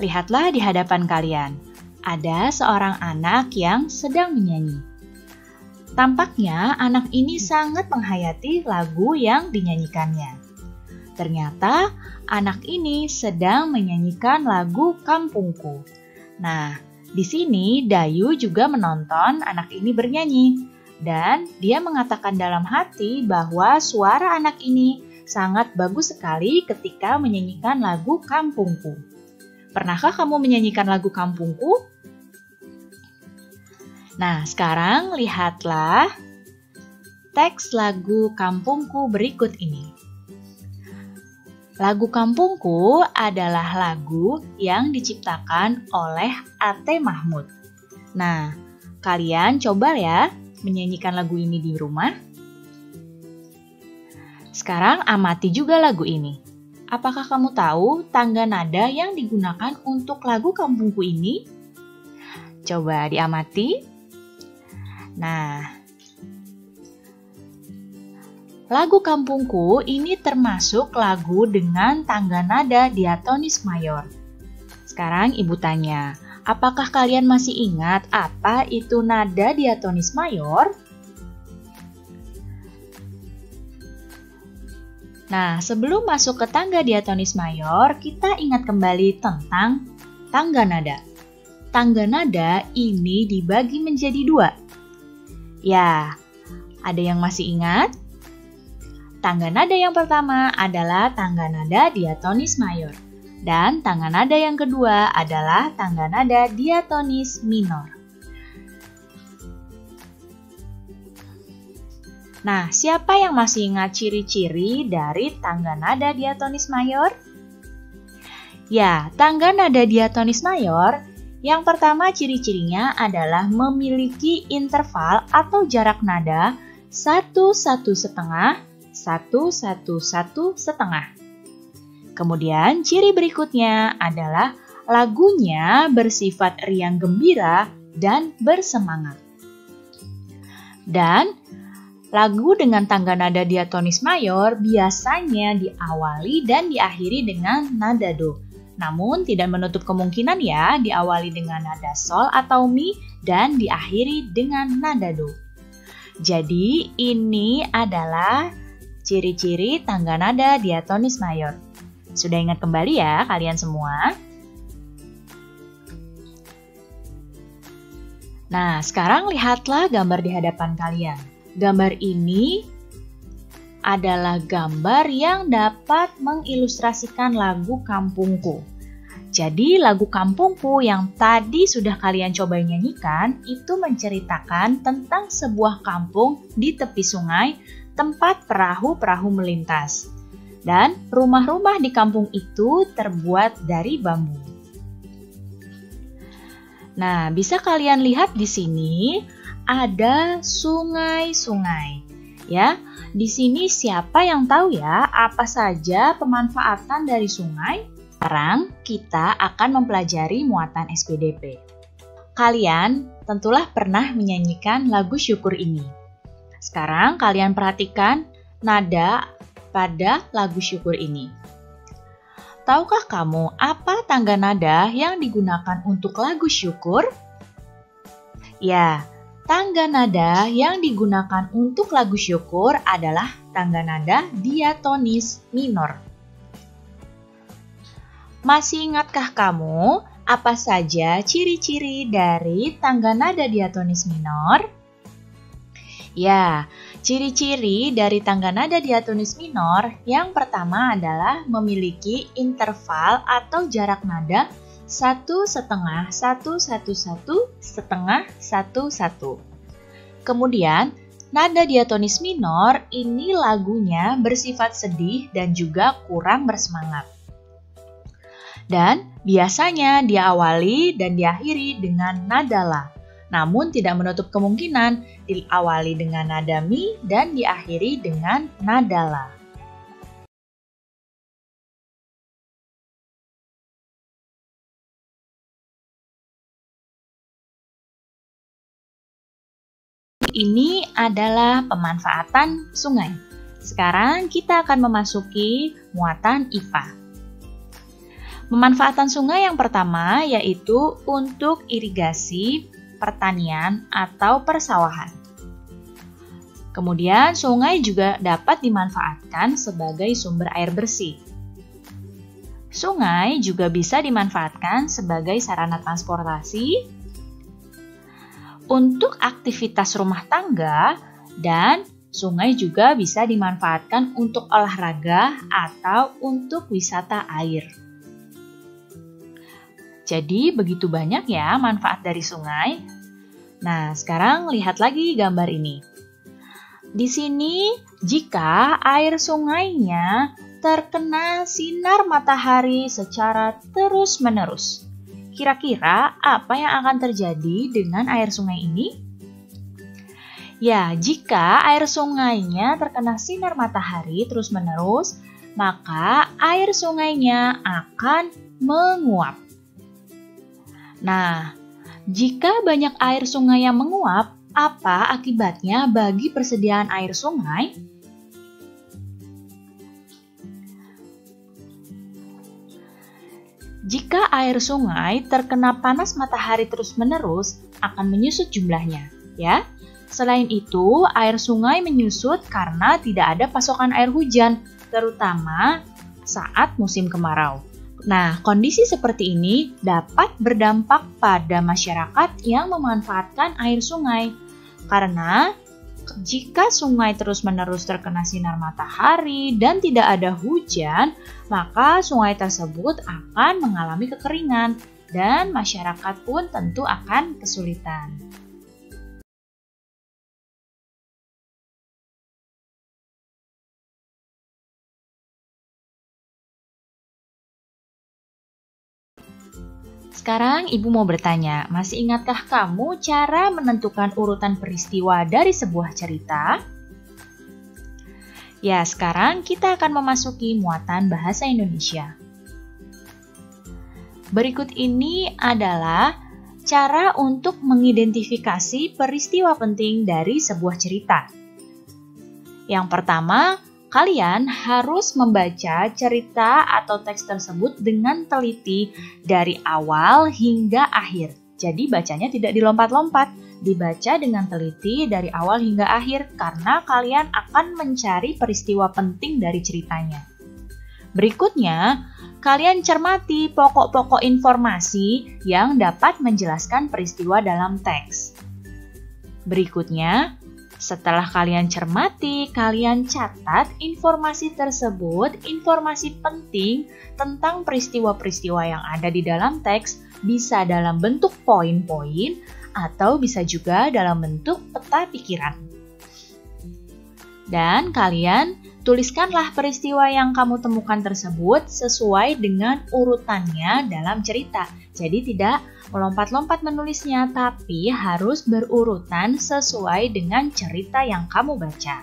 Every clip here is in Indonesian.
Lihatlah di hadapan kalian, ada seorang anak yang sedang menyanyi. Tampaknya anak ini sangat menghayati lagu yang dinyanyikannya. Ternyata anak ini sedang menyanyikan lagu Kampungku. Nah, di sini Dayu juga menonton anak ini bernyanyi. Dan dia mengatakan dalam hati bahwa suara anak ini sangat bagus sekali ketika menyanyikan lagu Kampungku. Pernahkah kamu menyanyikan lagu Kampungku? Nah, sekarang lihatlah teks lagu Kampungku berikut ini. Lagu Kampungku adalah lagu yang diciptakan oleh Ate Mahmud. Nah, kalian coba ya menyanyikan lagu ini di rumah. Sekarang amati juga lagu ini. Apakah kamu tahu tangga nada yang digunakan untuk lagu Kampungku ini? Coba diamati. Nah, lagu Kampungku ini termasuk lagu dengan tangga nada diatonis mayor. Sekarang ibu tanya, apakah kalian masih ingat apa itu nada diatonis mayor? Nah, sebelum masuk ke tangga diatonis mayor, kita ingat kembali tentang tangga nada. Tangga nada ini dibagi menjadi dua. Ya, ada yang masih ingat? Tangga nada yang pertama adalah tangga nada diatonis mayor. Dan tangga nada yang kedua adalah tangga nada diatonis minor. Nah, siapa yang masih ingat ciri-ciri dari tangga nada diatonis mayor? Ya, tangga nada diatonis mayor yang pertama ciri-cirinya adalah memiliki interval atau jarak nada 1,1,5, 1,1,1,5. Kemudian ciri berikutnya adalah lagunya bersifat riang gembira dan bersemangat. Dan lagu dengan tangga nada diatonis mayor biasanya diawali dan diakhiri dengan nada do. Namun tidak menutup kemungkinan ya diawali dengan nada sol atau mi dan diakhiri dengan nada do. Jadi ini adalah ciri-ciri tangga nada diatonis mayor. Sudah ingat kembali ya kalian semua? Nah, sekarang lihatlah gambar di hadapan kalian. Gambar ini adalah gambar yang dapat mengilustrasikan lagu Kampungku. Jadi lagu Kampungku yang tadi sudah kalian coba nyanyikan itu menceritakan tentang sebuah kampung di tepi sungai tempat perahu-perahu melintas. Dan rumah-rumah di kampung itu terbuat dari bambu. Nah, bisa kalian lihat di sini ada sungai-sungai. Ya, di sini siapa yang tahu ya apa saja pemanfaatan dari sungai? Sekarang kita akan mempelajari muatan SPDP. Kalian tentulah pernah menyanyikan lagu syukur ini. Sekarang kalian perhatikan nada pada lagu syukur ini. Tahukah kamu apa tangga nada yang digunakan untuk lagu syukur? Ya, tangga nada yang digunakan untuk lagu syukur adalah tangga nada diatonis minor. Masih ingatkah kamu apa saja ciri-ciri dari tangga nada diatonis minor? Ya, ciri-ciri dari tangga nada diatonis minor yang pertama adalah memiliki interval atau jarak nada 1,5, 1,1,1, setengah, 1,1. Kemudian, nada diatonis minor ini lagunya bersifat sedih dan juga kurang bersemangat. Dan biasanya diawali dan diakhiri dengan nada la. Namun tidak menutup kemungkinan diawali dengan nada mi dan diakhiri dengan nada la. Ini adalah pemanfaatan sungai. Sekarang kita akan memasuki muatan IPA. Pemanfaatan sungai yang pertama yaitu untuk irigasi, pertanian, atau persawahan. Kemudian, sungai juga dapat dimanfaatkan sebagai sumber air bersih. Sungai juga bisa dimanfaatkan sebagai sarana transportasi, untuk aktivitas rumah tangga, dan sungai juga bisa dimanfaatkan untuk olahraga atau untuk wisata air. Jadi, begitu banyak ya manfaat dari sungai. Nah, sekarang lihat lagi gambar ini. Di sini, jika air sungainya terkena sinar matahari secara terus-menerus, kira-kira apa yang akan terjadi dengan air sungai ini? Ya, jika air sungainya terkena sinar matahari terus-menerus, maka air sungainya akan menguap. Nah, jika banyak air sungai yang menguap, apa akibatnya bagi persediaan air sungai? Jika air sungai terkena panas matahari terus-menerus, akan menyusut jumlahnya, ya. Selain itu, air sungai menyusut karena tidak ada pasokan air hujan, terutama saat musim kemarau. Nah, kondisi seperti ini dapat berdampak pada masyarakat yang memanfaatkan air sungai. Karena jika sungai terus-menerus terkena sinar matahari dan tidak ada hujan, maka sungai tersebut akan mengalami kekeringan dan masyarakat pun tentu akan kesulitan. Sekarang Ibu mau bertanya, masih ingatkah kamu cara menentukan urutan peristiwa dari sebuah cerita? Ya, sekarang kita akan memasuki muatan bahasa Indonesia. Berikut ini adalah cara untuk mengidentifikasi peristiwa penting dari sebuah cerita. Yang pertama, kalian harus membaca cerita atau teks tersebut dengan teliti dari awal hingga akhir. Jadi bacanya tidak dilompat-lompat, dibaca dengan teliti dari awal hingga akhir karena kalian akan mencari peristiwa penting dari ceritanya. Berikutnya, kalian cermati pokok-pokok informasi yang dapat menjelaskan peristiwa dalam teks. Berikutnya, setelah kalian cermati, kalian catat informasi tersebut, informasi penting tentang peristiwa-peristiwa yang ada di dalam teks, bisa dalam bentuk poin-poin atau bisa juga dalam bentuk peta pikiran. Dan kalian tuliskanlah peristiwa yang kamu temukan tersebut sesuai dengan urutannya dalam cerita. Jadi tidak melompat-lompat menulisnya, tapi harus berurutan sesuai dengan cerita yang kamu baca.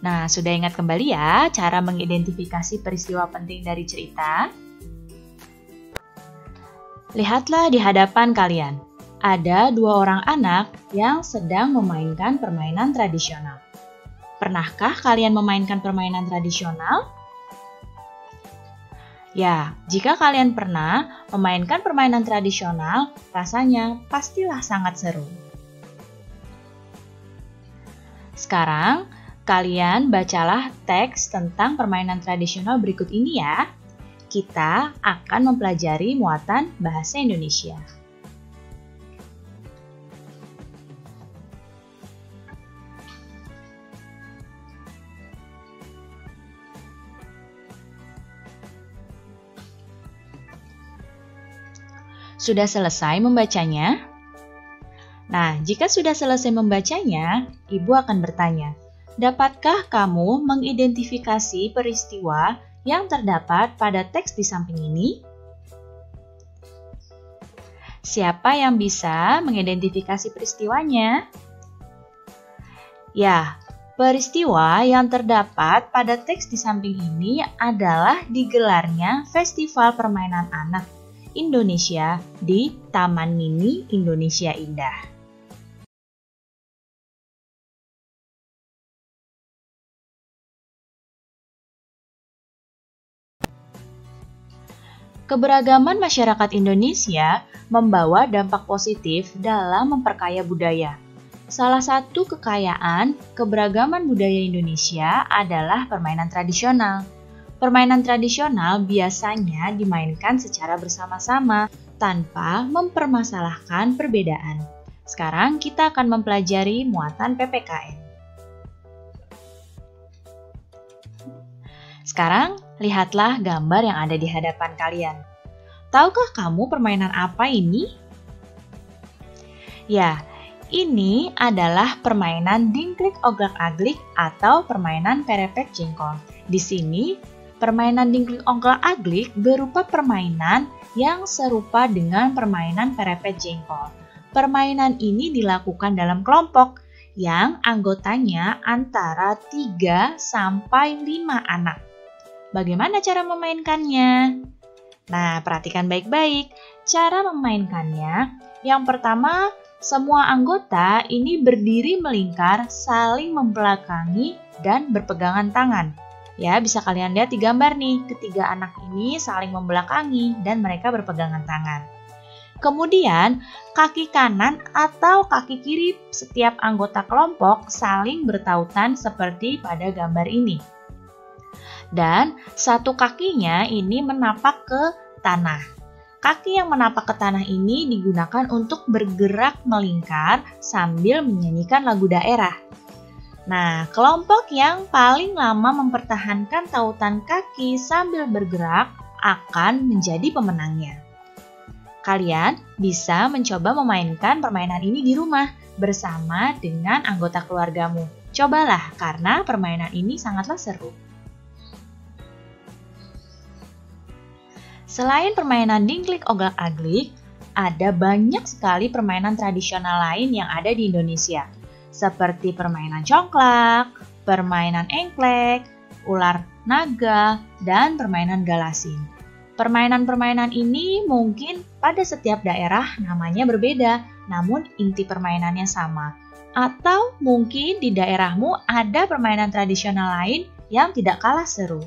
Nah, sudah ingat kembali ya cara mengidentifikasi peristiwa penting dari cerita? Lihatlah di hadapan kalian. Ada dua orang anak yang sedang memainkan permainan tradisional. Pernahkah kalian memainkan permainan tradisional? Ya, jika kalian pernah memainkan permainan tradisional, rasanya pastilah sangat seru. Sekarang, kalian bacalah teks tentang permainan tradisional berikut ini ya. Kita akan mempelajari muatan bahasa Indonesia. Sudah selesai membacanya? Nah, jika sudah selesai membacanya, Ibu akan bertanya, dapatkah kamu mengidentifikasi peristiwa yang terdapat pada teks di samping ini? Siapa yang bisa mengidentifikasi peristiwanya? Ya, peristiwa yang terdapat pada teks di samping ini adalah digelarnya Festival Permainan Anak Indonesia di Taman Mini Indonesia Indah. Keberagaman masyarakat Indonesia membawa dampak positif dalam memperkaya budaya. Salah satu kekayaan keberagaman budaya Indonesia adalah permainan tradisional. Permainan tradisional biasanya dimainkan secara bersama-sama tanpa mempermasalahkan perbedaan. Sekarang kita akan mempelajari muatan PPKN. Sekarang, lihatlah gambar yang ada di hadapan kalian. Tahukah kamu permainan apa ini? Ya, ini adalah permainan dingklik oglak-aglik atau permainan perepet jengkol. Di sini, permainan dingklik oglak-aglik berupa permainan yang serupa dengan permainan perepet jengkol. Permainan ini dilakukan dalam kelompok yang anggotanya antara 3 sampai 5 anak. Bagaimana cara memainkannya? Nah, perhatikan baik-baik. Cara memainkannya, yang pertama, semua anggota ini berdiri melingkar, saling membelakangi, dan berpegangan tangan. Ya, bisa kalian lihat di gambar nih, ketiga anak ini saling membelakangi dan mereka berpegangan tangan. Kemudian, kaki kanan atau kaki kiri setiap anggota kelompok saling bertautan seperti pada gambar ini. Dan satu kakinya ini menapak ke tanah. Kaki yang menapak ke tanah ini digunakan untuk bergerak melingkar sambil menyanyikan lagu daerah. Nah, kelompok yang paling lama mempertahankan tautan kaki sambil bergerak akan menjadi pemenangnya. Kalian bisa mencoba memainkan permainan ini di rumah bersama dengan anggota keluargamu. Cobalah, karena permainan ini sangatlah seru. Selain permainan dingklik oglak-aglik, ada banyak sekali permainan tradisional lain yang ada di Indonesia, seperti permainan congklak, permainan engklek, ular naga, dan permainan galasing. Permainan-permainan ini mungkin pada setiap daerah namanya berbeda, namun inti permainannya sama. Atau mungkin di daerahmu ada permainan tradisional lain yang tidak kalah seru.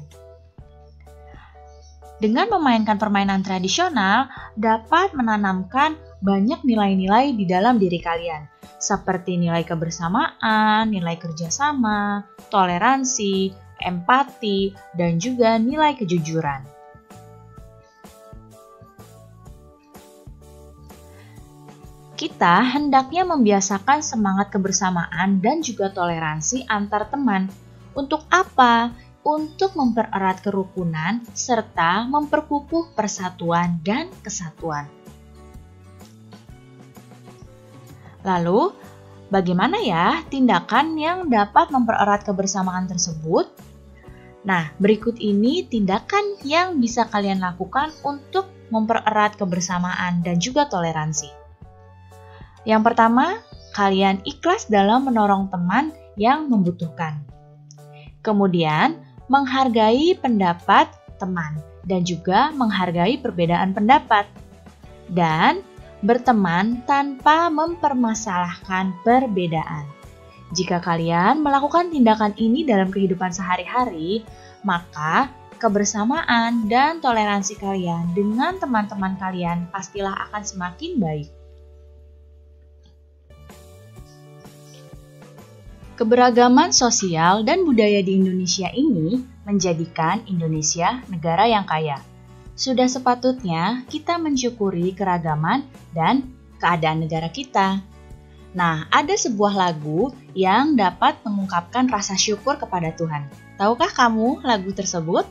Dengan memainkan permainan tradisional, dapat menanamkan banyak nilai-nilai di dalam diri kalian, seperti nilai kebersamaan, nilai kerjasama, toleransi, empati, dan juga nilai kejujuran. Kita hendaknya membiasakan semangat kebersamaan dan juga toleransi antar teman. Untuk apa? Untuk mempererat kerukunan serta memperkukuh persatuan dan kesatuan. Lalu, bagaimana ya tindakan yang dapat mempererat kebersamaan tersebut? Nah, berikut ini tindakan yang bisa kalian lakukan untuk mempererat kebersamaan dan juga toleransi. Yang pertama, kalian ikhlas dalam menolong teman yang membutuhkan. Kemudian, menghargai pendapat teman dan juga menghargai perbedaan pendapat. Dan berteman tanpa mempermasalahkan perbedaan. Jika kalian melakukan tindakan ini dalam kehidupan sehari-hari, maka kebersamaan dan toleransi kalian dengan teman-teman kalian pastilah akan semakin baik. Keberagaman sosial dan budaya di Indonesia ini menjadikan Indonesia negara yang kaya. Sudah sepatutnya kita mensyukuri keragaman dan keadaan negara kita. Nah, ada sebuah lagu yang dapat mengungkapkan rasa syukur kepada Tuhan. Tahukah kamu lagu tersebut?